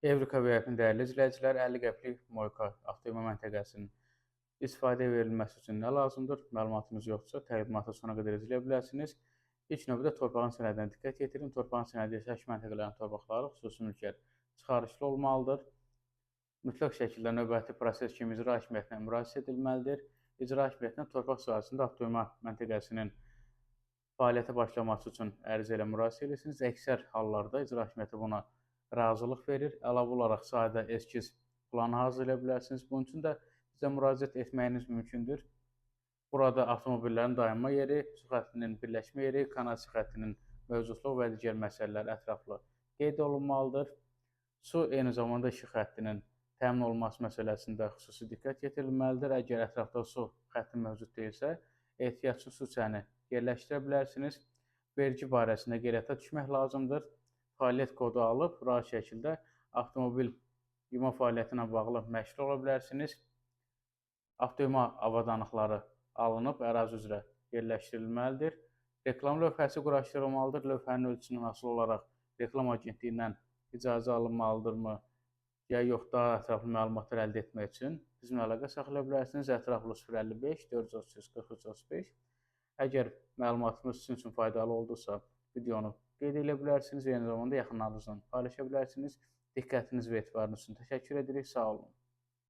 Evrika VF-in dəyərli izləyicilər, 50 qəpik Moyka avtoyol məntəqəsinin istifadəyə verilməsi üçün nə lazımdır? Məlumatınız yoxdursa, təqdimatı sona qədər izləyə bilərsiniz. İlk növbədə torpağın sənədinə diqqət yetirin. Torpağın sənədi yaşayış məntəqələrinin torpaqları xüsusi mülkiyyət çıxarışlı olmalıdır. Mütləq şəkildə növbəti proses kimi icra hakimiyyətinə müraciət edilməlidir. İcra hakimiyyətinə torpaq sahəsində avtoyol məntəqəsinin fəaliyyətə başlaması üçün ərizə ilə müraciət edirsiniz. Əksər hallarda icra hakimiyyəti buna razılıq verir. Əlavə olaraq sahədə eskiz planı hazırlaya bilərsiniz. Bunun üçün də bizə müraciət etməyiniz mümkündür. Burada avtomobillərin dayanma yeri, su xəttinin birləşmə yeri, kanalizasiya xəttinin mövcudluğu və digər məsələlər ətraflı qeyd olunmalıdır. Su, eyni zamanda işıq xəttinin təmin olunması məsələsində xüsusi diqqət yetirilməlidir. Əgər ətrafda su xətti mövcud deyilsə, ehtiyatçı su çəni yerləşdirə bilərsiniz. Vergi barəsində qeydiyyata düşmək lazımdır. Fəaliyyət kodu alıb, rahat şəkildə avtomobil yuma fəaliyyəti ilə bağlı məşğul ola bilərsiniz. Avtoyuma avadanlıqları alınıb, ərazi üzrə yerləşdirilməlidir. Reklam lövhəsi quraşdırılmalıdır. Lövhənin ölçüsündən asılı olaraq reklam agentliyindən icazə alınmalıdırmı, ya yox, daha ətraflı məlumatlar əldə etmək üçün bizimlə əlaqə saxlaya bilərsiniz. Ətraflı 055 433 4335. Əgər məlumatımız sizin üçün faydalı oldusa, videonu qeyd edə bilərsiniz, eyni zamanda yaxınlarınızla paylaşa bilərsiniz. Diqqətiniz və etibarınız üçün təşəkkür edirik. Sağ olun.